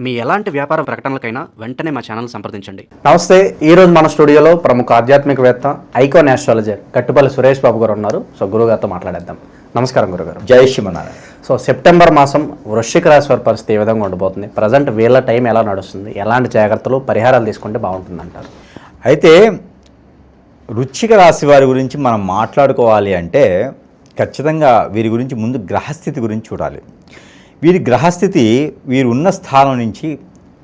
మీ ఎలాంటి వ్యాపార ప్రకటనలకైనా వెంటనే మా ఛానల్ సంప్రదించండి. నమస్తే. ఈరోజు మన స్టూడియోలో ప్రముఖ ఆధ్యాత్మికవేత్త ఐకాన్ ఆస్ట్రాలజర్ కట్టుపల్లి సురేష్ బాబు గారు ఉన్నారు. సో గురుగారితో మాట్లాడేద్దాం. నమస్కారం గురుగారు. జై శ్రీమన్నారాయణ. సో సెప్టెంబర్ మాసం వృశ్చిక రాశి వారి పరిస్థితి ఏ విధంగా ఉండబోతుంది? ప్రజెంట్ వీళ్ళ టైం ఎలా నడుస్తుంది? ఎలాంటి జాగ్రత్తలు పరిహారాలు తీసుకుంటే బాగుంటుంది అంటారు? అయితే వృశ్చిక రాశి వారి గురించి మనం మాట్లాడుకోవాలి అంటే ఖచ్చితంగా వీరి గురించి ముందు గ్రహస్థితి గురించి చూడాలి. వీరి గ్రహస్థితి వీరు ఉన్న స్థానం నుంచి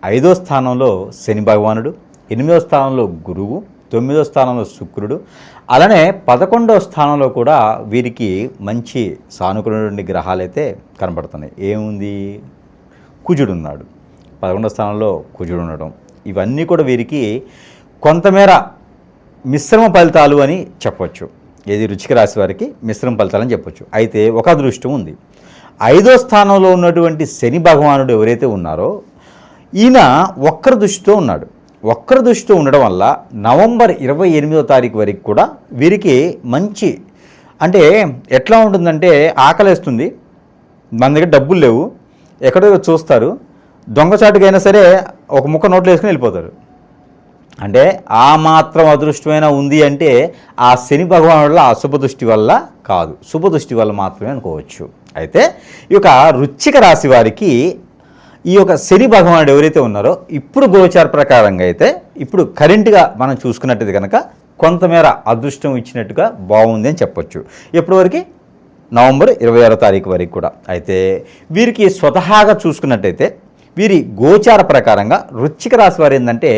5వ స్థానంలో శని భగవానుడు, 8వ స్థానంలో గురువు, 9వ స్థానంలో శుక్రుడు, అలానే 11వ స్థానంలో కూడా వీరికి మంచి సానుకూలమైన గ్రహాలు అయితే కనబడుతున్నాయి. ఏముంది? కుజుడు ఉన్నాడు, 11వ స్థానంలో కుజుడు ఉండడం, ఇవన్నీ కూడా వీరికి కొంతమేర మిశ్రమ ఫలితాలు అని చెప్పవచ్చు. ఏది వృశ్చిక రాశి వారికి మిశ్రమ ఫలితాలని చెప్పొచ్చు. అయితే ఒక అదృష్టం ఉంది. 5వ స్థానంలో ఉన్నటువంటి శని భగవానుడు ఎవరైతే ఉన్నారో ఈయన వక్ర దృష్టితో ఉన్నాడు. వక్ర దృష్టితో ఉండడం వల్ల నవంబర్ 28వ తారీఖు వరకు కూడా వీరికి మంచి, అంటే ఎట్లా ఉంటుందంటే ఆకలేస్తుంది, మన దగ్గర డబ్బులు లేవు, ఎక్కడో చూస్తారు, దొంగచాటుకైనా సరే ఒక ముక్క నోట్లో వేసుకుని వెళ్ళిపోతారు. అంటే ఆ మాత్రం అదృష్టమైన ఉంది అంటే ఆ శని భగవానుడు ఆ శుభదృష్టి వల్ల కాదు, శుభదృష్టి వల్ల మాత్రమే అనుకోవచ్చు. అయితే ఈ యొక్క వృశ్చిక రాశి వారికి ఈ యొక్క శని భగవానుడు ఎవరైతే ఉన్నారో ఇప్పుడు గోచార ప్రకారంగా అయితే ఇప్పుడు కరెంట్గా మనం చూసుకున్నట్టయితే కనుక కొంతమేర అదృష్టం ఇచ్చినట్టుగా బాగుంది అని చెప్పొచ్చు. ఎప్పటి వరకు? నవంబర్ 26వ తారీఖు వరకు కూడా. అయితే వీరికి స్వతహాగా చూసుకున్నట్టయితే వీరి గోచార ప్రకారంగా వృశ్చిక రాశి వారు ఏంటంటే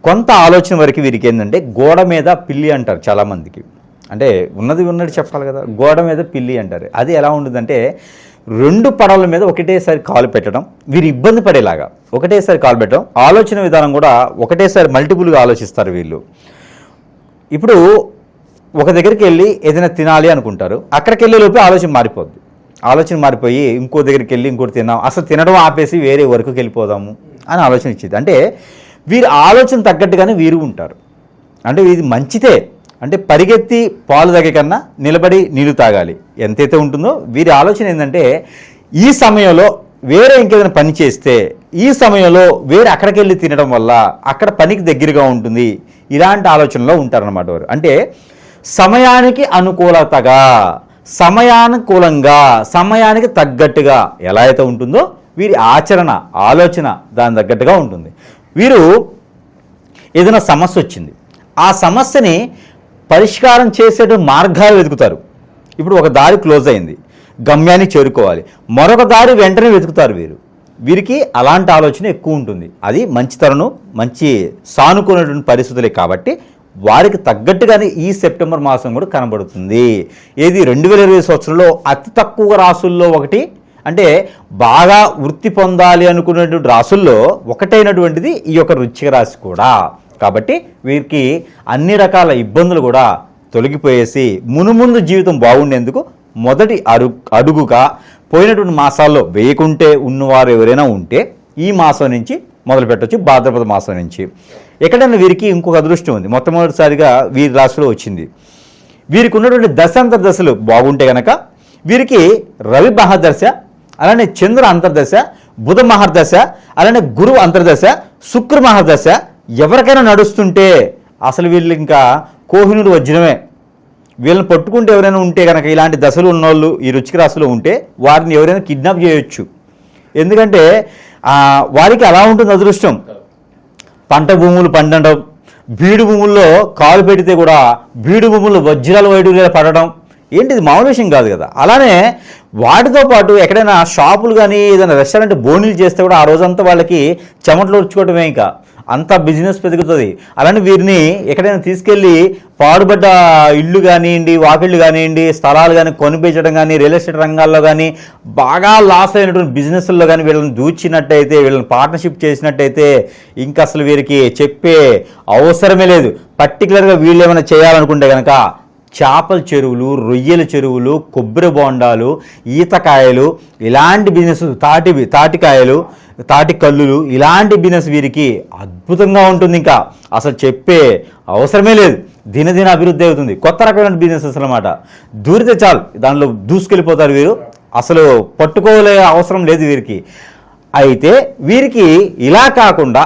కొంత ఆలోచన వరకు వీరికి ఏంటంటే గోడ మీద పిల్లి అంటారు చాలామందికి. అంటే ఉన్నది ఉన్నట్టు చెప్పాలి కదా, గోడ మీద పిల్లి అంటారు. అది ఎలా ఉంటుందంటే 2 పడవల మీద ఒకటేసారి కాలు పెట్టడం, వీరు ఇబ్బంది పడేలాగా ఒకటేసారి కాలు పెట్టడం, ఆలోచన విధానం కూడా ఒకటేసారి మల్టిపుల్గా ఆలోచిస్తారు వీళ్ళు. ఇప్పుడు ఒక దగ్గరికి వెళ్ళి ఏదైనా తినాలి అనుకుంటారు, అక్కడికి వెళ్ళే లోపే ఆలోచన మారిపోద్ది. ఆలోచన మారిపోయి ఇంకో దగ్గరికి వెళ్ళి ఇంకోటి తిన్నాం, అసలు తినడం ఆపేసి వేరే వర్క్కి వెళ్ళిపోదాము అని ఆలోచన ఇచ్చేది. అంటే వీరి ఆలోచన తగ్గట్టుగానే వీరు ఉంటారు. అంటే ఇది మంచిదే, అంటే పరిగెత్తి పాలు తాగే కన్నా నిలబడి నీళ్లు తాగాలి ఎంతైతే ఉంటుందో వీరి ఆలోచన ఏంటంటే ఈ సమయంలో వేరే ఇంకేదైనా పని చేస్తే ఈ సమయంలో వేరే అక్కడికి వెళ్ళి తినడం వల్ల అక్కడ పనికి దగ్గరగా ఉంటుంది, ఇలాంటి ఆలోచనలో ఉంటారన్నమాట వారు. అంటే సమయానికి అనుకూలతగా, సమయానుకూలంగా, సమయానికి తగ్గట్టుగా ఎలా అయితే ఉంటుందో వీరి ఆచరణ ఆలోచన దాని తగ్గట్టుగా ఉంటుంది. వీరు ఏదైనా సమస్య వచ్చింది, ఆ సమస్యని పరిష్కారం చేసే మార్గాలు వెతుకుతారు. ఇప్పుడు ఒక దారి క్లోజ్ అయింది, గమ్యాన్ని చేరుకోవాలి, మరొక దారి వెంటనే వెతుకుతారు వీరికి అలాంటి ఆలోచన ఎక్కువ ఉంటుంది. అది మంచితనం, మంచి సానుకూలమైన పరిస్థితులే కాబట్టి వారికి తగ్గట్టుగానే ఈ సెప్టెంబర్ మాసం కూడా కనబడుతుంది. ఏది 2020 సంవత్సరంలో అతి తక్కువ రాసుల్లో ఒకటి, అంటే బాగా వృత్తి పొందాలి అనుకునేటువంటి రాసుల్లో ఒకటైనటువంటిది ఈ యొక్క వృశ్చిక రాశి కూడా. కాబట్టి వీరికి అన్ని రకాల ఇబ్బందులు కూడా తొలగిపోయేసి మునుముందు జీవితం బాగుండేందుకు మొదటి అడుగుగా పోయినటువంటి మాసాల్లో వేయకుంటే ఉన్నవారు ఎవరైనా ఉంటే ఈ మాసం నుంచి మొదలు పెట్టవచ్చు. భాద్రపద మాసం నుంచి ఎక్కడైనా వీరికి ఇంకొక అదృష్టం ఉంది. మొట్టమొదటిసారిగా వీరి రాశిలో వచ్చింది. వీరికి ఉన్నటువంటి దశాంతర దశలు బాగుంటే కనుక వీరికి రవి మహర్దశ, అలానే చంద్ర అంతర్దశ, బుధ మహర్దశ, అలానే గురువు అంతర్దశ, శుక్ర మహర్దశ ఎవరికైనా నడుస్తుంటే అసలు వీళ్ళు ఇంకా కోహినూరు వజ్రమే. వీళ్ళని పట్టుకుంటే ఎవరైనా ఉంటే కనుక ఇలాంటి దశలు ఉన్నోళ్ళు ఈ వృశ్చిక రాశిలో ఉంటే వారిని ఎవరైనా కిడ్నాప్ చేయొచ్చు. ఎందుకంటే వారికి అలా ఉంటుంది అదృష్టం. పంట భూములు పండడం, బీడు భూముల్లో కాలు పెడితే కూడా బీడు భూముల్లో వజ్రాలు వైడూర్యాలు పడడం ఏంటిది మామూలు విషయం కాదు కదా. అలానే వాటితో పాటు ఎక్కడైనా షాపులు కానీ ఏదైనా రెస్టారెంట్ బోనీలు చేస్తే కూడా ఆ రోజంతా వాళ్ళకి చెమటలు ఉచ్చుకోవటమే, ఇంకా అంత బిజినెస్ పెరుగుతుంది. అలానే వీరిని ఎక్కడైనా తీసుకెళ్ళి పాడుబడ్డ ఇళ్ళు కానివ్వండి, వాకిళ్ళు కానివ్వండి, స్థలాలు కానీ కొనిపించడం కానీ, రియల్ ఎస్టేట్ రంగాల్లో కానీ బాగా లాస్ అయినటువంటి బిజినెస్ల్లో కానీ వీళ్ళని దూచినట్టయితే, వీళ్ళని పార్ట్నర్షిప్ చేసినట్టయితే ఇంకా అసలు వీరికి చెప్పే అవసరమే లేదు. పర్టికులర్గా వీళ్ళు ఏమైనా చేయాలనుకుంటే కనుక చేపల చెరువులు, రొయ్యల చెరువులు, కొబ్బరి బోండాలు, ఈతకాయలు, ఇలాంటి బిజినెస్, తాటికాయలు, తాటి కల్లులు, ఇలాంటి బిజినెస్ వీరికి అద్భుతంగా ఉంటుంది. ఇంకా అసలు చెప్పే అవసరమే లేదు. దినదిన అభివృద్ధి అవుతుంది. కొత్త రకమైన బిజినెసెస్ అన్నమాట. దూరితే చాలు దానిలో దూసుకెళ్ళిపోతారు వీరు. అసలు పట్టుకోలే అవసరం లేదు వీరికి. అయితే వీరికి ఇలా కాకుండా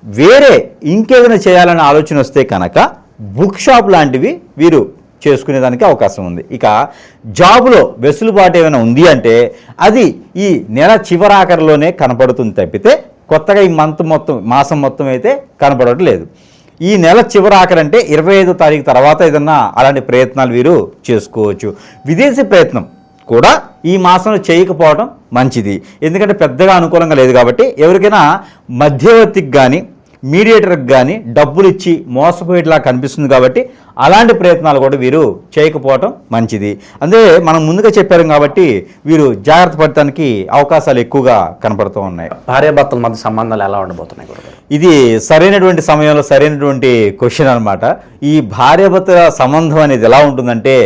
వేరే ఇంకేదైనా చేయాలనే ఆలోచన వస్తే కనుక బుక్ షాప్ లాంటివి వీరు చేసుకునేదానికి అవకాశం ఉంది. ఇక జాబులో వెసులుబాటు ఏమైనా ఉంది అంటే అది ఈ నెల చివరాఖరిలోనే కనపడుతుంది తప్పితే కొత్తగా ఈ మాసం మొత్తం అయితే కనపడటం లేదు. ఈ నెల చివరాఖరి అంటే 25వ తారీఖు తర్వాత ఏదన్నా అలాంటి ప్రయత్నాలు వీరు చేసుకోవచ్చు. విదేశీ ప్రయత్నం కూడా ఈ మాసంలో చేయకపోవడం మంచిది, ఎందుకంటే పెద్దగా అనుకూలంగా లేదు కాబట్టి ఎవరికైనా మధ్యవర్తికి కానీ మీడియేటర్కి కానీ డబ్బులు ఇచ్చి మోసపోయేట్లా కనిపిస్తుంది కాబట్టి అలాంటి ప్రయత్నాలు కూడా వీరు చేయకపోవటం మంచిది. అదే మనం ముందుగా చెప్పారు కాబట్టి వీరు జాగ్రత్త పడటానికి అవకాశాలు ఎక్కువగా కనపడుతూ ఉన్నాయి. భార్యాభర్తల మధ్య సంబంధాలు ఎలా ఉండబోతున్నాయి గురుగారు? ఇది సరైనటువంటి సమయంలో సరైనటువంటి క్వశ్చన్ అనమాట. ఈ భార్యాభర్తల సంబంధం అనేది ఎలా ఉంటుందంటే,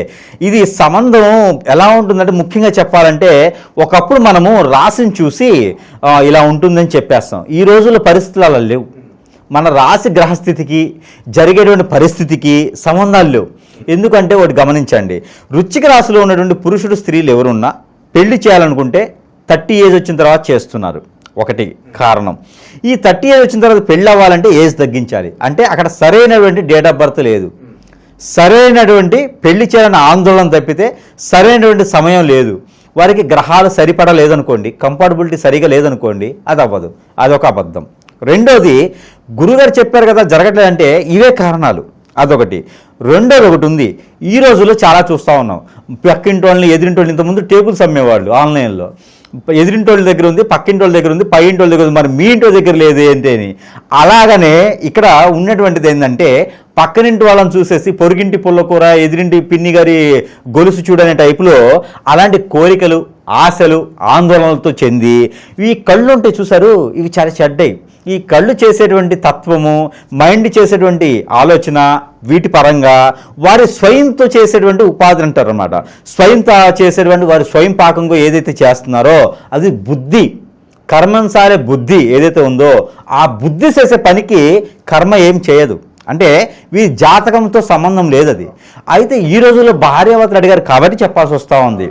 ఇది సంబంధం ఎలా ఉంటుందంటే ముఖ్యంగా చెప్పాలంటే ఒకప్పుడు మనము రాశిని చూసి ఇలా ఉంటుందని చెప్పేస్తాం. ఈ రోజుల్లో పరిస్థితులు అలా లేవు. మన రాశి గ్రహస్థితికి జరిగేటువంటి పరిస్థితికి సంబంధాలు లేవు. ఎందుకంటే ఒకటి గమనించండి, వృశ్చిక రాశిలో ఉన్నటువంటి పురుషుడు స్త్రీలు ఎవరున్నా పెళ్లి చేయాలనుకుంటే 30 ఏజ్ వచ్చిన తర్వాత చేస్తున్నారు. ఒకటి కారణం. ఈ 30 ఏజ్ వచ్చిన తర్వాత పెళ్ళి అవ్వాలంటే ఏజ్ తగ్గించాలి. అంటే అక్కడ సరైనటువంటి డేట్ ఆఫ్ బర్త్ లేదు, సరైనటువంటి పెళ్లి చేయాలన్న ఆందోళన తప్పితే సరైనటువంటి సమయం లేదు. వారికి గ్రహాలు సరిపడలేదనుకోండి, కంపాటబిలిటీ సరిగా లేదనుకోండి, అది అవ్వదు. అదొక అబద్ధం. రెండోది, గురుగారు చెప్పారు కదా జరగట్లేదంటే ఇవే కారణాలు, అదొకటి. రెండోది ఒకటి ఉంది, ఈ రోజుల్లో చాలా చూస్తూ ఉన్నాం. పక్కింటి వాళ్ళని ఎదిరింటోళ్ళు, ఇంతకుముందు టేబుల్స్ అమ్మేవాళ్ళు ఆన్లైన్లో, ఎదిరింటోళ్ళ దగ్గర ఉంది, పక్కింటి వాళ్ళ దగ్గర ఉంది, పై ఇంటి వాళ్ళ దగ్గర ఉంది, మరి మీ ఇంటి దగ్గర లేదు ఏంటి అని. అలాగనే ఇక్కడ ఉన్నటువంటిది ఏంటంటే పక్కనింటి వాళ్ళని చూసేసి పొరుగింటి పుల్లకూర, ఎదిరింటి పిన్ని గారి గొలుసు చూడనే టైపులో అలాంటి కోరికలు, ఆశలు, ఆందోళనలతో చెంది ఈ కళ్ళు ఉంటే చూసారు, ఇవి చాలా చెడ్డయి. ఈ కళ్ళు చేసేటువంటి తత్వము, మైండ్ చేసేటువంటి ఆలోచన, వీటి పరంగా వారి స్వయంతో చేసేటువంటి ఉపాధి అంటారు అన్నమాట. స్వయంతో చేసేటువంటి వారి స్వయం పాకంగా ఏదైతే చేస్తున్నారో అది బుద్ధి, కర్మనుసారే బుద్ధి ఏదైతే ఉందో ఆ బుద్ధి చేసే పనికి కర్మ ఏం చేయదు. అంటే వీరి జాతకంతో సంబంధం లేదు అది. అయితే ఈ రోజుల్లో భార్యాభర్తలు అడిగారు కాబట్టి చెప్పాల్సి వస్తూ ఉంది.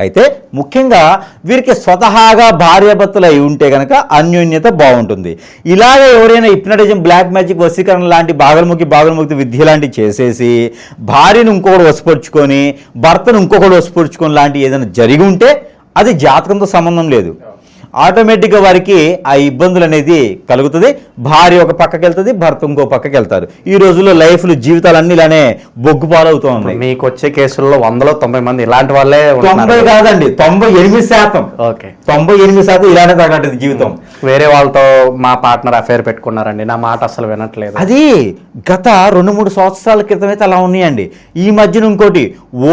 అయితే ముఖ్యంగా వీరికి స్వతహాగా భార్యాభర్తలు అయి ఉంటే కనుక అన్యోన్యత బాగుంటుంది. ఇలాగే ఎవరైనా హిప్నటిజం, బ్లాక్ మ్యాజిక్, వశీకరణ లాంటి భాగల్ముక్తి విద్య లాంటివి చేసేసి భార్యను ఇంకొకటి వశపరుచుకొని భర్తను ఇంకొకటి వశపరుచుకొని లాంటి ఏదైనా జరిగి ఉంటే అది జాతకంతో సంబంధం లేదు. ఆటోమేటిక్గా వారికి ఆ ఇబ్బందులు అనేది కలుగుతుంది. భార్య ఒక పక్కకి వెళ్తుంది, భర్త ఇంకో పక్కకి వెళ్తారు. ఈ రోజుల్లో లైఫ్లు, జీవితాలన్నీ ఇలానే బొగ్గుపాలవుతూ ఉన్నాయి. మీకు వచ్చే కేసుల్లో 100లో 90 మంది ఇలాంటి వాళ్ళే. 90 కాదండి, 98%. ఓకే, 98% ఇలానే తగ్గట్టు జీవితం. వేరే వాళ్ళతో మా పార్ట్నర్ అఫేర్ పెట్టుకున్నారండి, నా మాట అసలు వినట్లేదు. అది గత 2-3 సంవత్సరాల క్రితం అయితే అలా ఉన్నాయండి. ఈ మధ్యన ఇంకోటి,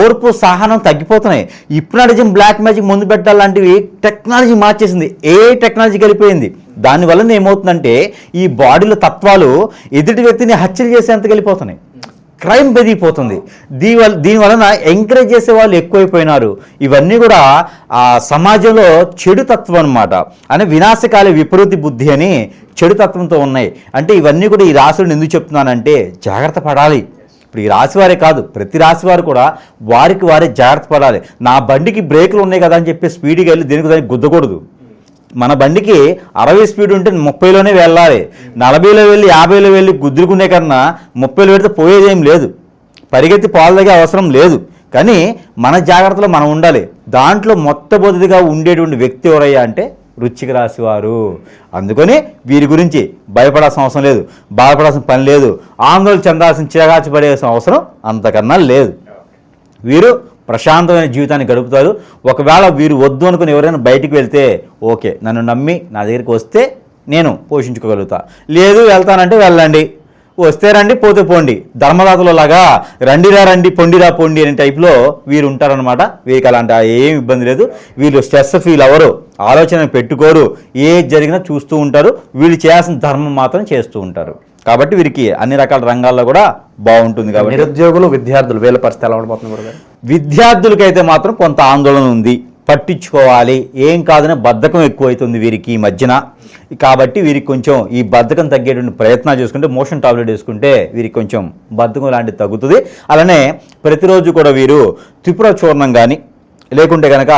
ఓర్పు, సహనం తగ్గిపోతున్నాయి. హిప్నటిజం, బ్లాక్ మ్యాజిక్, ముందు పెట్టాలంటివి టెక్నాలజీ మార్చేసింది. ఏ టెక్నాలజీ కలిపోయింది. దానివల్ల ఏమవుతుందంటే ఈ బాడీలో తత్వాలు ఎదుటి వ్యక్తిని హత్యలు చేసేంత వెళ్ళిపోతున్నాయి. క్రైమ్ పెరిగిపోతుంది. దీనివలన ఎంకరేజ్ చేసే వాళ్ళు ఎక్కువైపోయినారు. ఇవన్నీ కూడా ఆ సమాజంలో చెడు తత్వం అనమాట. అని వినాశకాల విపరీత బుద్ధి అని చెడు తత్వంతో ఉన్నాయి. అంటే ఇవన్నీ కూడా ఈ రాశులను ఎందుకు చెప్తున్నానంటే జాగ్రత్త పడాలి. ఇప్పుడు ఈ రాశి వారే కాదు, ప్రతి రాశి వారు కూడా వారికి వారే జాగ్రత్త పడాలి. నా బండికి బ్రేకులు ఉన్నాయి కదా అని చెప్పి స్పీడ్గా వెళ్ళి దేనికి దానికి గుద్దకూడదు. మన బండికి 60 స్పీడ్ ఉంటే 30లోనే వెళ్ళాలి. 40లో వెళ్ళి 50లో వెళ్ళి గుద్దుకునే కన్నా 30లో పెడితే పోయేదేం లేదు. పరిగెత్తి పాలు తాగే అవసరం లేదు. కానీ మన జాగ్రత్తలో మనం ఉండాలి. దాంట్లో మొట్టమొదటిగా ఉండేటువంటి వ్యక్తి ఎవరయ్యా అంటే వృశ్చిక రాశి వారు. అందుకని వీరి గురించి భయపడాల్సిన అవసరం లేదు, బాధపడాల్సిన పని లేదు, ఆందోళన చెందాల్సిన, చిరగాచిపడేసిన అవసరం అంతకన్నా లేదు. వీరు ప్రశాంతమైన జీవితాన్ని గడుపుతారు. ఒకవేళ వీరు వద్దు అనుకుని ఎవరైనా బయటికి వెళ్తే ఓకే, నన్ను నమ్మి నా దగ్గరికి వస్తే నేను పోషించుకోగలుగుతా, లేదు వెళ్తానంటే వెళ్ళండి, వస్తే రండి, పోతే పోండి. ధర్మదాతలలాగా రండి పొండిరా పొండి అనే టైప్లో వీరు ఉంటారనమాట. వీరికి అలాంటి ఏం ఇబ్బంది లేదు. వీళ్ళు స్ట్రెస్ ఫీల్ అవ్వరు, ఆలోచన పెట్టుకోరు, ఏది జరిగినా చూస్తూ ఉంటారు. వీళ్ళు చేయాల్సిన ధర్మం మాత్రం చేస్తూ ఉంటారు. కాబట్టి వీరికి అన్ని రకాల రంగాల్లో కూడా బాగుంటుంది. కాబట్టి నిరుద్యోగులు, విద్యార్థులు వీళ్ళ పరిస్థితి ఎలా ఉండబోతుంది? విద్యార్థులకైతే మాత్రం కొంత ఆందోళన ఉంది. పట్టించుకోవాలి, ఏం కాదనే బద్ధకం ఎక్కువైతుంది వీరికి ఈ మధ్యన. కాబట్టి వీరికి కొంచెం ఈ బద్ధకం తగ్గేటువంటి ప్రయత్నాలు చేసుకుంటే, మోషన్ టాబ్లెట్ వేసుకుంటే వీరికి కొంచెం బద్ధకం లాంటిది తగ్గుతుంది. అలానే ప్రతిరోజు కూడా వీరు త్రిపుర చూర్ణం కానీ లేకుంటే కనుక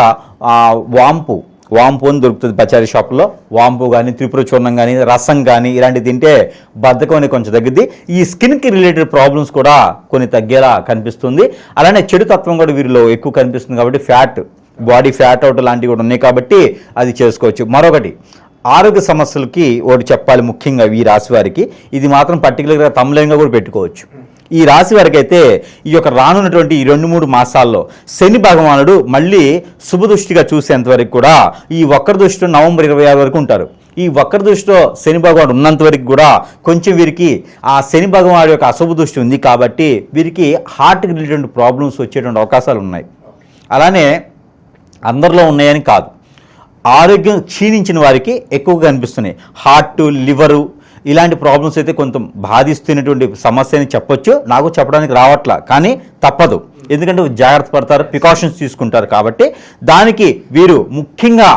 వాంపు వాంపు అని దొరుకుతుంది పచారీ షాప్లో. వాంపు కానీ, త్రిపుర చూర్ణం కానీ, రసం కానీ ఇలాంటివి తింటే బద్ధకం అనేది కొంచెం తగ్గిద్ది. ఈ స్కిన్కి రిలేటెడ్ ప్రాబ్లమ్స్ కూడా కొన్ని తగ్గేలా కనిపిస్తుంది. అలానే చెడు తత్వం కూడా వీరిలో ఎక్కువ కనిపిస్తుంది కాబట్టి బాడీ ఫ్యాట్ అవుట్ లాంటివి కూడా ఉన్నాయి కాబట్టి అది చేసుకోవచ్చు. మరొకటి ఆరోగ్య సమస్యలకి ఒకటి చెప్పాలి ముఖ్యంగా ఈ రాశి వారికి. ఇది మాత్రం పర్టికులర్గా తమ్లయంగా కూడా పెట్టుకోవచ్చు. ఈ రాశి వారికి అయితే ఈ యొక్క రానున్నటువంటి ఈ 2-3 మాసాల్లో శని భగవానుడు మళ్ళీ శుభదృష్టిగా చూసేంతవరకు కూడా ఈ వక్ర దృష్టిలో నవంబర్ 26 వరకు ఉంటారు. ఈ వక్ర దృష్టిలో శని భగవానుడు ఉన్నంత వరకు కూడా కొంచెం వీరికి ఆ శని భగవానుడు యొక్క అశుభ దృష్టి ఉంది కాబట్టి వీరికి హార్ట్కి రిలేటెడ్ ప్రాబ్లమ్స్ వచ్చేటువంటి అవకాశాలు ఉన్నాయి. అలానే అందరిలో ఉన్నాయని కాదు, ఆరోగ్యం క్షీణించిన వారికి ఎక్కువగా కనిపిస్తున్నాయి. హార్ట్, లివరు ఇలాంటి ప్రాబ్లమ్స్ అయితే కొంత బాధిస్తున్నటువంటి సమస్య అని చెప్పొచ్చు. నాకు చెప్పడానికి రావట్లా, కానీ తప్పదు. ఎందుకంటే జాగ్రత్త పడతారు, ప్రికాషన్స్ తీసుకుంటారు కాబట్టి దానికి వీరు ముఖ్యంగా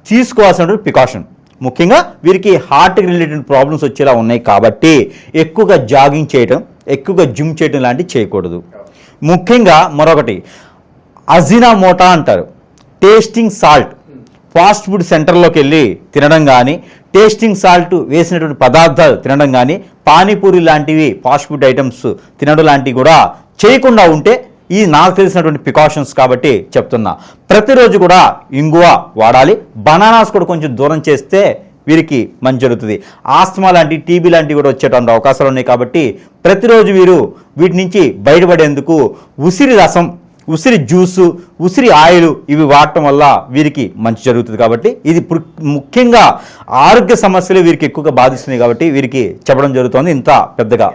తీసుకోవాల్సినటువంటి ప్రికాషన్. ముఖ్యంగా వీరికి హార్ట్కి రిలేటెడ్ ప్రాబ్లమ్స్ వచ్చేలా ఉన్నాయి కాబట్టి ఎక్కువగా జాగింగ్ చేయటం, ఎక్కువగా జిమ్ చేయటం లాంటివి చేయకూడదు. ముఖ్యంగా మరొకటి అజినామోటా అంటారు, టేస్టింగ్ సాల్ట్. ఫాస్ట్ ఫుడ్ సెంటర్లోకి వెళ్ళి తినడం కానీ, టేస్టింగ్ సాల్ట్ వేసినటువంటి పదార్థాలు తినడం కానీ, పానీపూరి లాంటివి ఫాస్ట్ ఫుడ్ ఐటమ్స్ తినడం లాంటివి కూడా చేయకుండా ఉంటే ఇది నాకు తెలిసినటువంటి ప్రికాషన్స్ కాబట్టి చెప్తున్నా. ప్రతిరోజు కూడా ఇంగువ వాడాలి. బనానాస్ కూడా కొంచెం దూరం చేస్తే వీరికి మంచి జరుగుతుంది. ఆస్తమా లాంటి, టీబీ లాంటివి కూడా వచ్చేటువంటి అవకాశాలు ఉన్నాయి కాబట్టి ప్రతిరోజు వీరు వీటి నుంచి బయటపడేందుకు ఉసిరి రసం, ఉసిరి జ్యూసు, ఉసిరి ఆయిల్ ఇవి వాడటం వల్ల వీరికి మంచి జరుగుతుంది. కాబట్టి ఇది ముఖ్యంగా ఆరోగ్య సమస్యలు వీరికి ఎక్కువగా బాధిస్తున్నాయి కాబట్టి వీరికి చెప్పడం జరుగుతుంది ఇంత పెద్దగా.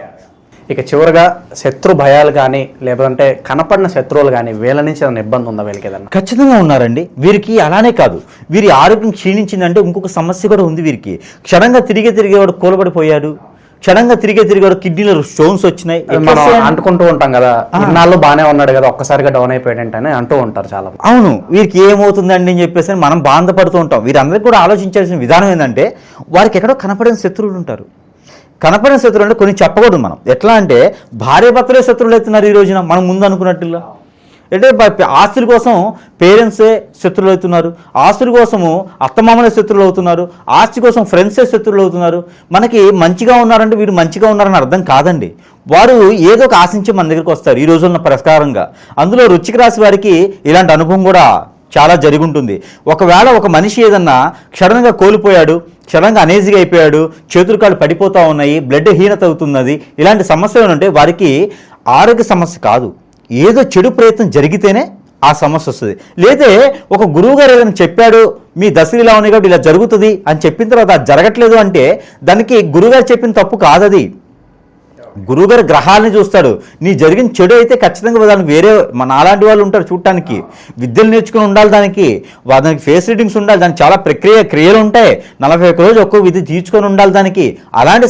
ఇక చివరిగా శత్రు భయాలు కానీ లేదంటే కనపడిన శత్రువులు కానీ వీళ్ళ నుంచి ఏదైనా ఇబ్బంది ఉందా వీళ్ళకి ఏదన్నా? ఖచ్చితంగా ఉన్నారండి. వీరికి అలానే కాదు, వీరి ఆరోగ్యం క్షీణించిందంటే ఇంకొక సమస్య కూడా ఉంది వీరికి. క్షణంగా తిరిగేవాడు కూలబడిపోయాడు, క్షణంగా తిరిగేవాడు కిడ్నీలో స్టోన్స్ వచ్చినాయి. మనం అంటుకుంటూ ఉంటాం కదా, ఇన్నాళ్ళు బాగానే ఉన్నాడు కదా ఒక్కసారిగా డౌన్ అయిపోయాడంటే అంటూ ఉంటారు చాలా. అవును, వీరికి ఏమవుతుందండి అని చెప్పేసి మనం బాధపడుతూ ఉంటాం. వీరందరికీ కూడా ఆలోచించాల్సిన విధానం ఏంటంటే వారికి ఎక్కడో కనపడిన శత్రువులు ఉంటారు. కనపడిన శత్రువులు అంటే కొన్ని చెప్పకూడదు మనం. ఎట్లా అంటే భార్య భర్తలే శత్రువులు అవుతున్నారు ఈ రోజున మనం ముందు అనుకున్నట్టుగా. అంటే ఆస్తుల కోసం పేరెంట్సే శత్రువులు అవుతున్నారు, ఆస్తుల కోసము అత్తమామలే శత్రువులు అవుతున్నారు, ఆస్తి కోసం ఫ్రెండ్సే శత్రువులు అవుతున్నారు. మనకి మంచిగా ఉన్నారంటే వీరు మంచిగా ఉన్నారని అర్థం కాదండి. వారు ఏదో ఒక ఆశించి మన దగ్గరికి వస్తారు ఈ రోజున్న ప్రకారంగా. అందులో వృశ్చిక రాశి వారికి ఇలాంటి అనుభవం కూడా చాలా జరిగి ఉంటుంది. ఒకవేళ ఒక మనిషి ఏదన్నా క్షణంగా కోల్పోయాడు, క్షణంగా అనేజీగా అయిపోయాడు, చేతులు కాళ్ళు పడిపోతూ ఉన్నాయి, బ్లడ్ హీనత అవుతున్నది, ఇలాంటి సమస్యలు ఉంటే వారికి ఆరోగ్య సమస్య కాదు, ఏదో చెడు ప్రయత్నం జరిగితేనే ఆ సమస్య వస్తుంది. లేదే ఒక గురువు గారు ఏదైనా చెప్పాడు, మీ దశలు ఇలా ఉన్నాయి కాబట్టి ఇలా జరుగుతుంది అని చెప్పిన తర్వాత అది జరగట్లేదు అంటే దానికి గురువుగారు చెప్పిన తప్పు కాదది. గురువుగారు గ్రహాలని చూస్తాడు. నీ జరిగిన చెడు అయితే ఖచ్చితంగా దానికి వేరే మన అలాంటి వాళ్ళు ఉంటారు చూడటానికి, విద్యలు నేర్చుకుని ఉండాలి, దానికి ఫేస్ రీడింగ్స్ ఉండాలి, దానికి చాలా క్రియలు ఉంటాయి. 41 రోజు ఒక్కో విధి తీర్చుకొని ఉండాలి దానికి. అలాంటి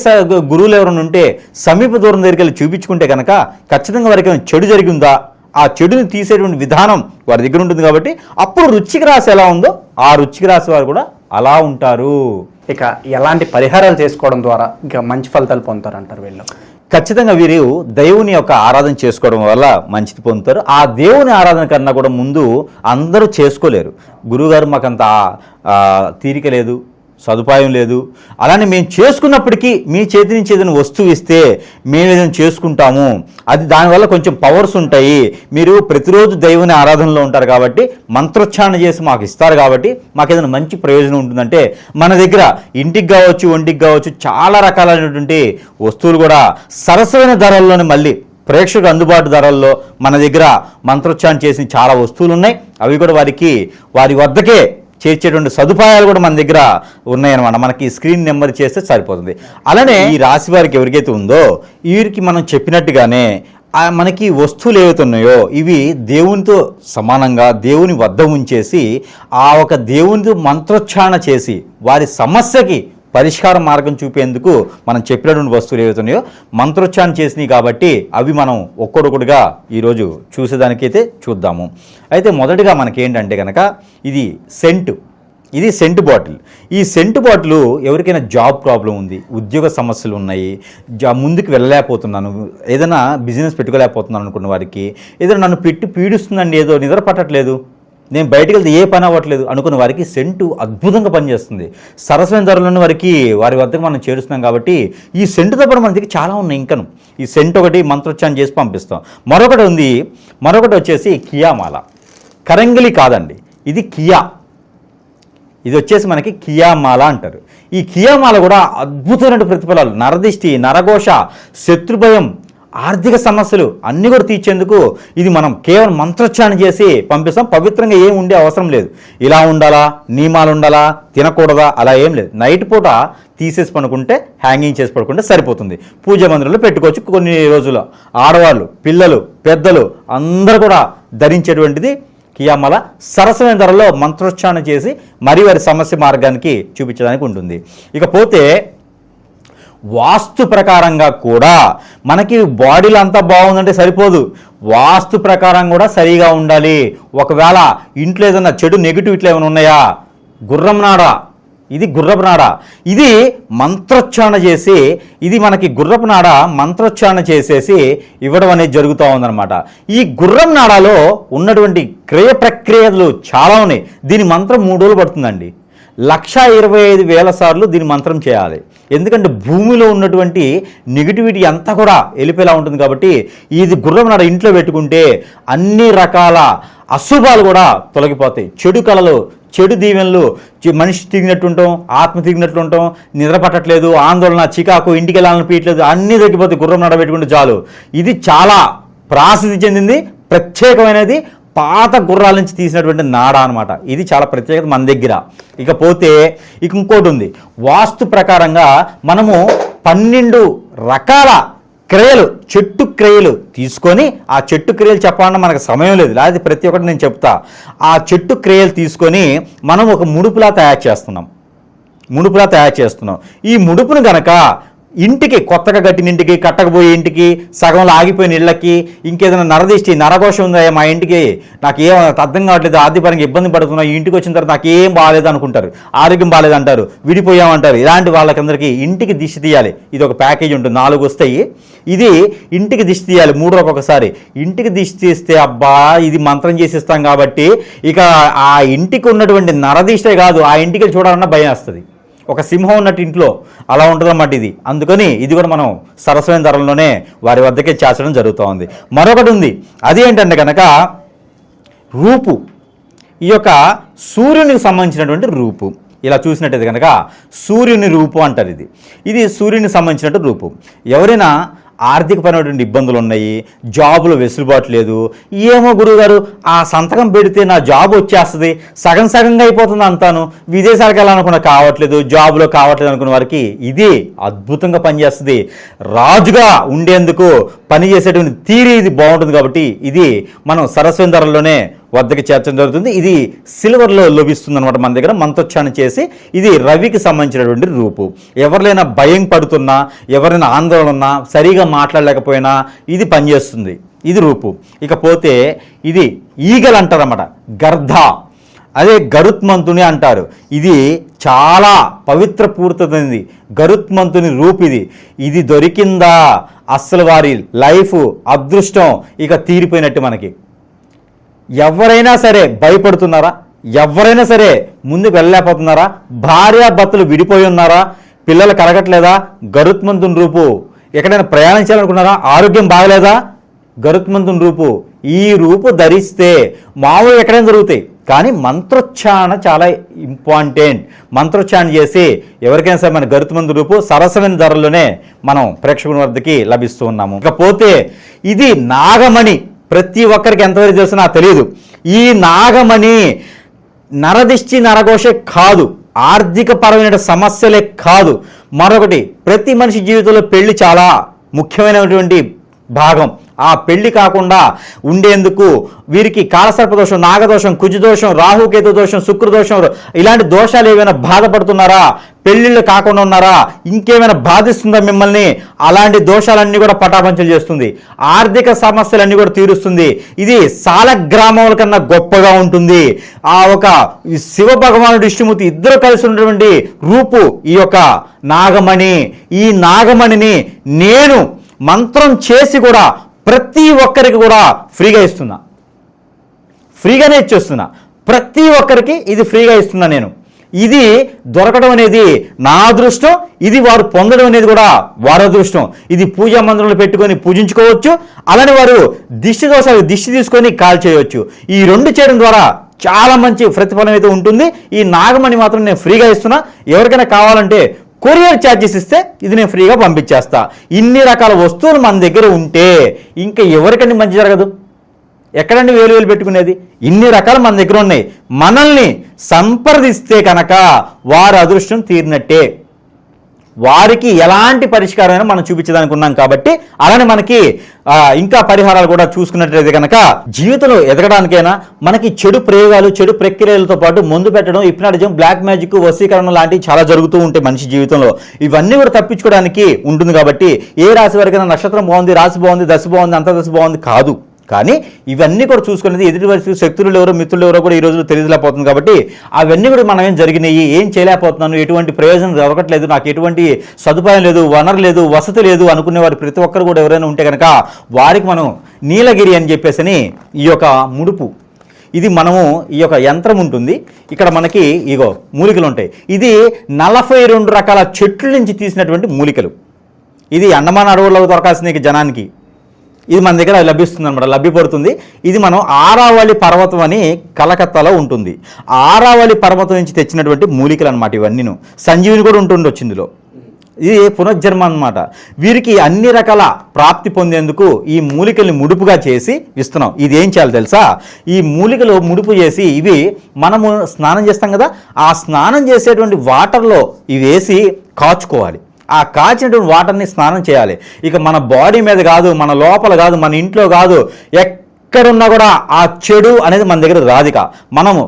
గురువులు ఎవరైనా ఉంటే సమీప దూరం దగ్గరికి వెళ్ళి చూపించుకుంటే కనుక ఖచ్చితంగా వారికి చెడు జరిగిందా ఆ చెడుని తీసేటువంటి విధానం వారి దగ్గర ఉంటుంది. కాబట్టి అప్పుడు వృశ్చిక రాశి ఎలా ఉందో ఆ వృశ్చిక రాశి వారు కూడా అలా ఉంటారు. ఇక ఎలాంటి పరిహారాలు చేసుకోవడం ద్వారా ఇంకా మంచి ఫలితాలు పొందుతారంటారు వీళ్ళు? ఖచ్చితంగా వీరు దేవుని యొక్క ఆరాధన చేసుకోవడం వల్ల మంచిది పొందుతారు. ఆ దేవుని ఆరాధన కన్నా కూడా ముందు అందరూ చేసుకోలేరు. గురువుగారు మాకంత తీరిక లేదు, సదుపాయం లేదు, అలానే మేము చేసుకున్నప్పటికీ మీ చేతి నుంచి ఏదైనా వస్తువు ఇస్తే మేము ఏదైనా చేసుకుంటాము, అది దానివల్ల కొంచెం పవర్స్ ఉంటాయి, మీరు ప్రతిరోజు దేవుని ఆరాధనలో ఉంటారు కాబట్టి మంత్రోచ్చారణ చేసి మాకు ఇస్తారు కాబట్టి మాకు ఏదైనా మంచి ప్రయోజనం ఉంటుందంటే మన దగ్గర ఇంటికి కావచ్చు, ఒంటికి కావచ్చు చాలా రకాలైనటువంటి వస్తువులు కూడా సరసమైన ధరల్లోనే మళ్ళీ ప్రేక్షకులకు అందుబాటు ధరల్లో మన దగ్గర మంత్రోచ్చారణ చేసిన చాలా వస్తువులు ఉన్నాయి. అవి కూడా వారి వద్దకే చేర్చేటువంటి సదుపాయాలు కూడా మన దగ్గర ఉన్నాయన్నమాట. మనకి స్క్రీన్ నెంబర్ చేస్తే సరిపోతుంది. అలానే ఈ రాశి వారికి ఎవరికైతే ఉందో వీరికి మనం చెప్పినట్టుగానే మనకి వస్తువులు ఏవైతే ఉన్నాయో ఇవి దేవునితో సమానంగా దేవుని వద్ద ఉంచేసి ఆ ఒక దేవునితో మంత్రోచ్చారణ చేసి వారి సమస్యకి పరిష్కార మార్గం చూపేందుకు మనం చెప్పినటువంటి వస్తువులు ఏవైతే ఉన్నాయో మంత్రోచ్చారణ చేసినాయి కాబట్టి అవి మనం ఒక్కొక్కటిగా ఈరోజు చూసేదానికైతే చూద్దాము. అయితే మొదటిగా మనకేంటంటే కనుక ఇది సెంటు బాటిల్. ఈ సెంటు బాటిల్ ఎవరికైనా జాబ్ ప్రాబ్లం ఉంది, ఉద్యోగ సమస్యలు ఉన్నాయి, ముందుకు వెళ్ళలేకపోతున్నాను, ఏదైనా బిజినెస్ పెట్టుకోలేకపోతున్నాను అనుకున్న వారికి, ఏదైనా నన్ను పెట్టి పీడిస్తుందండి, ఏదో నిద్ర పట్టట్లేదు, నేను బయటికి వెళ్తే ఏ పని అవ్వట్లేదు అనుకున్న వారికి సెంటు అద్భుతంగా పనిచేస్తుంది. సరస్వతి ధరలను వారికి వారి వద్దకు మనం చేరుస్తున్నాం కాబట్టి ఈ సెంటుతో పాటు మన దగ్గర చాలా ఉన్నాయి. ఇంకను ఈ సెంటు ఒకటి మంత్రోచ్చారణ చేసి పంపిస్తాం. మరొకటి వచ్చేసి కియామాల. కరంగిలి కాదండి, ఇది కియా. ఇది వచ్చేసి మనకి కియామాల అంటారు. ఈ కియామాల కూడా అద్భుతమైన ప్రతిఫలాలు, నరదిష్టి, నరఘోష, శత్రుభయం, ఆర్థిక సమస్యలు అన్నీ కూడా తీర్చేందుకు ఇది మనం కేవలం మంత్రోచ్చారణ చేసి పంపిస్తాం. పవిత్రంగా ఏం ఉండే అవసరం లేదు. ఇలా ఉండాలా, నియమాలు ఉండాలా, తినకూడదా అలా ఏం లేదు. నైట్ పూట తీసేసి పడుకుంటే, హ్యాంగింగ్ చేసి పడుకుంటే సరిపోతుంది. పూజ మందిరంలో పెట్టుకోవచ్చు. కొన్ని రోజులు ఆడవాళ్ళు, పిల్లలు, పెద్దలు అందరూ కూడా ధరించేటువంటిది కియామాల. సరసమైన ధరలో మంత్రోచ్చారణ చేసి మరి వారి సమస్య మార్గానికి చూపించడానికి ఉంటుంది. ఇకపోతే వాస్తు ప్రకారంగా కూడా మనకి బాడీలో అంతా బాగుందంటే సరిపోదు, వాస్తు ప్రకారం కూడా సరిగా ఉండాలి. ఒకవేళ ఇంట్లో ఏదైనా చెడు నెగిటివ్ ఇట్లా ఏమైనా ఉన్నాయా, గుర్రం నాడ, ఇది గుర్రపు నాడ, ఇది మంత్రోచ్చారణ చేసి, ఇది మనకి గుర్రపు నాడ మంత్రోచ్చారణ చేసేసి ఇవ్వడం అనేది జరుగుతూ ఉందన్నమాట. ఈ గుర్రం నాడలో ఉన్నటువంటి క్రియ ప్రక్రియలు చాలా ఉన్నాయి. దీని మంత్రం 3 రోజులు పడుతుందండి. 1,25,000 సార్లు దీని మంత్రం చేయాలి. ఎందుకంటే భూమిలో ఉన్నటువంటి నెగిటివిటీ అంతా కూడా వెళ్ళిపోయేలా ఉంటుంది. కాబట్టి ఇది గుర్రం నాడ ఇంట్లో పెట్టుకుంటే అన్ని రకాల అశుభాలు కూడా తొలగిపోతాయి. చెడు కళలు, చెడు దీవెనలు, మనిషి తిరిగినట్టు ఉంటాం, ఆత్మ తిరిగినట్లు ఉంటాం, నిద్ర పట్టట్లేదు, ఆందోళన, చికాకు, ఇంటికి వెళ్ళాలని పీయట్లేదు, అన్నీ తగ్గిపోతాయి గుర్రం నాడ పెట్టుకుంటే చాలు. ఇది చాలా ప్రాసిద్ధి చెందింది, ప్రత్యేకమైనది, పాత గుర్రాల నుంచి తీసినటువంటి నాడ అనమాట. ఇది చాలా ప్రత్యేకత మన దగ్గర. ఇకపోతే ఇంకోటి ఉంది. వాస్తు ప్రకారంగా మనము 12 రకాల క్రియలు, చెట్టు క్రియలు తీసుకొని, ఆ చెట్టు క్రియలు చెప్పాలన్నా మనకు సమయం లేదు, లేకపోతే ప్రతి ఒక్కటి నేను చెప్తా. ఆ చెట్టు క్రియలు తీసుకొని మనం ఒక ముడుపులా తయారు చేస్తున్నాం. ఈ ముడుపును గనక ఇంటికి, కొత్తగా కట్టిన ఇంటికి, కట్టకపోయే ఇంటికి, సగంలో ఆగిపోయిన ఇళ్ళకి, ఇంకేదైనా నరదిష్టి, నరఘోషం ఉందా మా ఇంటికి, నాకు ఏం అర్థం కావట్లేదు, ఆర్థికపరంగా ఇబ్బంది పడుతున్నా, ఈ ఇంటికి వచ్చిన తర్వాత నాకు ఏం బాగాలేదు అనుకుంటారు, ఆరోగ్యం బాగాలేదు అంటారు, విడిపోయామంటారు. ఇలాంటి వాళ్ళకందరికీ ఇంటికి దిష్టి తీయాలి. ఇది ఒక ప్యాకేజ్ ఉంటుంది, 4 వస్తాయి. ఇది ఇంటికి దిష్టి తీయాలి 3 రోజులకు ఒకసారి. ఇంటికి దిష్టి తీస్తే అబ్బా ఇది మంత్రం చేసిస్తాం కాబట్టి ఇక ఆ ఇంటికి ఉన్నటువంటి నరదిష్టే కాదు, ఆ ఇంటికి చూడాలన్నా భయం వస్తుంది. ఒక సింహం ఉన్నట్టు ఇంట్లో అలా ఉంటుందన్నమాట ఇది. అందుకని ఇది కూడా మనం సరస్వతి ధరల్లోనే వారి వద్దకే చేర్చడం జరుగుతూ ఉంది. మరొకటి ఉంది, అది ఏంటంటే కనుక రూపు. ఈ యొక్క సూర్యునికి సంబంధించినటువంటి రూపు. ఇలా చూసినట్టయితే కనుక సూర్యుని రూపు అంటారు. ఇది సూర్యునికి సంబంధించినట్టు రూపు. ఎవరైనా ఆర్థికపరమైనటువంటి ఇబ్బందులు ఉన్నాయి, జాబులో వెసులుబాటు లేదు, ఏమో గురువుగారు ఆ సంతకం పెడితే నా జాబ్ వచ్చేస్తుంది, సగంగా అయిపోతుంది అంతాను, విదేశాలకు వెళ్ళాలనుకున్నా కావట్లేదు, జాబులో కావట్లేదు అనుకున్న వారికి ఇది అద్భుతంగా పనిచేస్తుంది. రాజుగా ఉండేందుకు పనిచేసేటువంటి తీరి ఇది బాగుంటుంది. కాబట్టి ఇది మనం సరస్వతి ధరల్లోనే వద్దకి చేర్చడం జరుగుతుంది. ఇది సిల్వర్లో లభిస్తుంది అనమాట మన దగ్గర. మంత్రోచ్చారణ చేసి ఇది రవికి సంబంధించినటువంటి రూపు. ఎవరినైనా భయం పడుతున్నా, ఎవరైనా ఆందోళన ఉన్నా, సరిగా మాట్లాడలేకపోయినా ఇది పనిచేస్తుంది. ఇది రూపు. ఇకపోతే ఇది ఈగలు అంటారన్నమాట, గర్ధ, అదే గరుత్మంతుని అంటారు. ఇది చాలా పవిత్ర పూర్తమైనది, గరుత్మంతుని రూపు. ఇది దొరికిందా అస్సలు వారి లైఫ్ అదృష్టం ఇక తీరిపోయినట్టు. మనకి ఎవరైనా సరే భయపడుతున్నారా, ఎవరైనా సరే ముందుకు వెళ్ళలేకపోతున్నారా, భార్యాభర్తలు విడిపోయి ఉన్నారా, పిల్లలు కలగట్లేదా, గరుత్మంతుని రూపు. ఎక్కడైనా ప్రయాణం చేయాలనుకున్నారా, ఆరోగ్యం బాగలేదా, గరుత్మంతుని రూపు. ఈ రూపు ధరిస్తే మామూలు ఎక్కడైనా జరుగుతాయి, కానీ మంత్రోచ్చారణ చాలా ఇంపార్టెంట్. మంత్రోచ్చారణ చేసి ఎవరికైనా సరే మన గరుత్మంతుని రూపు సరసమైన ధరల్లోనే మనం ప్రేక్షకుల వద్దకి లభిస్తూ ఉన్నాము. ఇకపోతే ఇది నాగమణి. ప్రతి ఒక్కరికి ఎంతవరకు తెలుసు నాకు తెలియదు. ఈ నాగమణి నరదిష్టి, నరఘోషే కాదు, ఆర్థిక పరమైన సమస్యలే కాదు, మరొకటి ప్రతి మనిషి జీవితంలో పెళ్లి చాలా ముఖ్యమైనటువంటి భాగం. ఆ పెళ్లి కాకుండా ఉండేందుకు వీరికి కాలసర్పదోషం, నాగదోషం, కుజదోషం, రాహుకేతు దోషం, శుక్రదోషం, ఇలాంటి దోషాలు ఏమైనా బాధపడుతున్నారా, పెళ్లిళ్ళు కాకుండా ఉన్నారా, ఇంకేమైనా బాధిస్తుందా మిమ్మల్ని, అలాంటి దోషాలన్నీ కూడా పటాపంచలు చేస్తుంది. ఆర్థిక సమస్యలన్నీ కూడా తీరుస్తుంది. ఇది సాలగ్రామముల కన్నా గొప్పగా ఉంటుంది. ఆ ఒక శివ భగవానుడు, విష్ణుమూర్తి ఇద్దరు కలిసి ఉన్నటువంటి రూపు ఈ యొక్క నాగమణి. ఈ నాగమణిని నేను మంత్రం చేసి కూడా ప్రతి ఒక్కరికి కూడా ఫ్రీగా ఇస్తున్నా, ఫ్రీగానే ఇచ్చేస్తున్నా. ప్రతి ఒక్కరికి ఇది ఫ్రీగా ఇస్తున్నాను నేను. ఇది దొరకడం అనేది నా అదృష్టం, ఇది వారు పొందడం అనేది కూడా వారి అదృష్టం. ఇది పూజా మందిరంలో పెట్టుకొని పూజించుకోవచ్చు, అలానే వారు దిష్టి దోషాలు దిష్టి తీసుకొని కాల్ చేయవచ్చు. ఈ రెండు చేయడం ద్వారా చాలా మంచి ప్రతిఫలం అయితే ఉంటుంది. ఈ నాగమణి మాత్రం నేను ఫ్రీగా ఇస్తున్నా. ఎవరికైనా కావాలంటే కొరియర్ ఛార్జెస్ ఇస్తే ఇది నేను ఫ్రీగా పంపించేస్తా. ఇన్ని రకాల వస్తువులు మన దగ్గర ఉంటే ఇంకా ఎవరికండి మంచి జరగదు? ఎక్కడండి వేలు పెట్టుకునేది? ఇన్ని రకాలు మన దగ్గర ఉన్నాయి. మనల్ని సంప్రదిస్తే కనుక వారి అదృష్టం తీరినట్టే. వారికి ఎలాంటి పరిష్కారమైనా మనం చూపించడానికి ఉన్నాం కాబట్టి, అలానే మనకి ఇంకా పరిహారాలు కూడా చూసుకున్నట్లయితే కనుక జీవితంలో ఎదగడానికైనా మనకి చెడు ప్రయోగాలు, చెడు ప్రక్రియలతో పాటు మందు పెట్టడం, హిప్నాటిజం, బ్లాక్ మ్యాజిక్, వశీకరణ లాంటివి చాలా జరుగుతూ ఉంటాయి మనిషి జీవితంలో. ఇవన్నీ కూడా తప్పించుకోవడానికి ఉంటుంది కాబట్టి ఏ రాశి వారికైనా నక్షత్రం బాగుంది, రాశి బాగుంది, దశ బాగుంది, అంతర్దశ బాగుంది కాదు. కానీ ఇవన్నీ కూడా చూసుకునేది ఎదుటి వయసు శక్తులు ఎవరో మిత్రులు ఎవరో కూడా ఈ రోజులో తెలియలేకపోతుంది కాబట్టి అవన్నీ కూడా మనం ఏం జరిగినాయి, ఏం చేయలేకపోతున్నాను, ఎటువంటి ప్రయోజనం దొరకట్లేదు, నాకు ఎటువంటి సదుపాయం లేదు, వనరు లేదు, వసతి లేదు అనుకునే వారు ప్రతి ఒక్కరు కూడా ఎవరైనా ఉంటే కనుక వారికి మనం నీలగిరి అని చెప్పేసి ఈ యొక్క ముడుపు, ఇది మనము ఈ యొక్క యంత్రం ఉంటుంది. ఇక్కడ మనకి ఇగో మూలికలు ఉంటాయి. ఇది 42 రకాల చెట్ల నుంచి తీసినటువంటి మూలికలు. ఇది అండమాన్ అడవుల్లో దొరకాల్సిన జనానికి ఇది మన దగ్గర లభిస్తుంది అనమాట, లభ్యపడుతుంది. ఇది మనం ఆరావళి పర్వతం అని కలకత్తాలో ఉంటుంది. ఆరావళి పర్వతం నుంచి తెచ్చినటువంటి మూలికలు అనమాట ఇవన్నీను. సంజీవిని కూడా ఉంటుండొచ్చు ఇందులో. ఇది పునర్జన్మ అనమాట. వీరికి అన్ని రకాల ప్రాప్తి పొందేందుకు ఈ మూలికల్ని ముడుపుగా చేసి ఇస్తున్నాం. ఇది ఏం చేయాలి తెలుసా? ఈ మూలికలు ముడుపు చేసి ఇవి మనము స్నానం చేస్తాం కదా, ఆ స్నానం చేసేటువంటి వాటర్లో ఇవి వేసి కాచుకోవాలి. ఆ కాచినటువంటి వాటర్ని స్నానం చేయాలి. ఇక మన బాడీ మీద కాదు, మన లోపల కాదు, మన ఇంట్లో కాదు, ఎక్కడున్నా కూడా ఆ చెడు అనేది మన దగ్గర రాదిక. మనము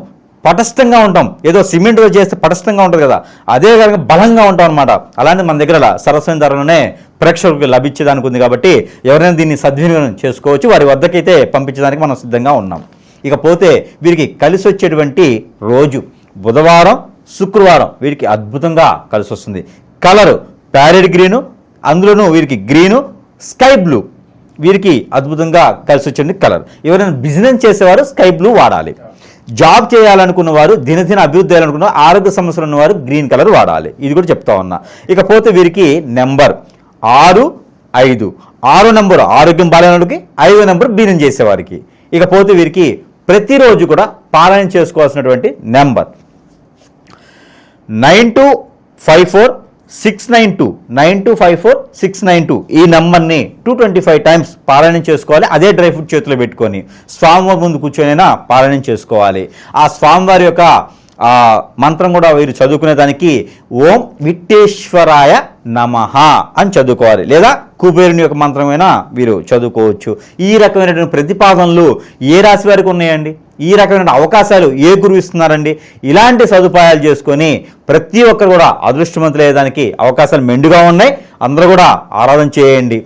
పటిష్టంగా ఉంటాం. ఏదో సిమెంట్ చేస్తే పటిష్టంగా ఉంటుంది కదా, అదే కనుక బలంగా ఉంటాం అనమాట. అలాంటి మన దగ్గర సరస్వతి ధరలోనే ప్రేక్షకులకు లభించేదానికి ఉంది కాబట్టి ఎవరైనా దీన్ని సద్వినియోగం చేసుకోవచ్చు. వారి వద్దకైతే పంపించడానికి మనం సిద్ధంగా ఉన్నాం. ఇకపోతే వీరికి కలిసి వచ్చేటువంటి రోజు బుధవారం, శుక్రవారం వీరికి అద్భుతంగా కలిసి వస్తుంది. కలరు ప్యారెట్ గ్రీను, అందులోనూ వీరికి గ్రీను, స్కై బ్లూ వీరికి అద్భుతంగా కలిసి వచ్చే కలర్. ఎవరైనా బిజినెస్ చేసేవారు స్కై బ్లూ వాడాలి. జాబ్ చేయాలనుకున్న వారు, దినదిన అభివృద్ధి చేయాలనుకున్న ఆరోగ్య సమస్యలు ఉన్నవారు గ్రీన్ కలర్ వాడాలి. ఇది కూడా చెప్తా ఉన్నా. ఇకపోతే వీరికి నెంబర్ 6, 5. 6 నెంబరు ఆరోగ్యం బాలేనోడికి, 5 నెంబరు బిజినెస్ చేసేవారికి. ఇకపోతే వీరికి ప్రతిరోజు కూడా పారాయణ చేసుకోవాల్సినటువంటి నెంబర్ 9254 692 9254 692. ఈ నెంబర్ని 225 టైమ్స్ పారాయణం చేసుకోవాలి. అదే డ్రై ఫ్రూట్ చేతిలో పెట్టుకొని స్వామివారి ముందు కూర్చొనైనా పారాయణం చేసుకోవాలి. ఆ స్వామివారి యొక్క మంత్రం కూడా వీరు చదువుకునే దానికి ఓం విట్టేశ్వరాయ నమః అని చదువుకోవాలి, లేదా కుబేరుని యొక్క మంత్రమైనా వీరు చదువుకోవచ్చు. ఈ రకమైనటువంటి ప్రతిపాదనలు ఏ రాశి వారికి ఉన్నాయండి? ఈ రకమైన అవకాశాలు ఏ గురువు ఇస్తున్నారండి? ఇలాంటి సదుపాయాలు చేసుకొని ప్రతి ఒక్కరు కూడా అదృష్టవంతులయ్యేదానికి అవకాశాలు మెండుగా ఉన్నాయి. అందరూ కూడా ఆరాధన చేయండి.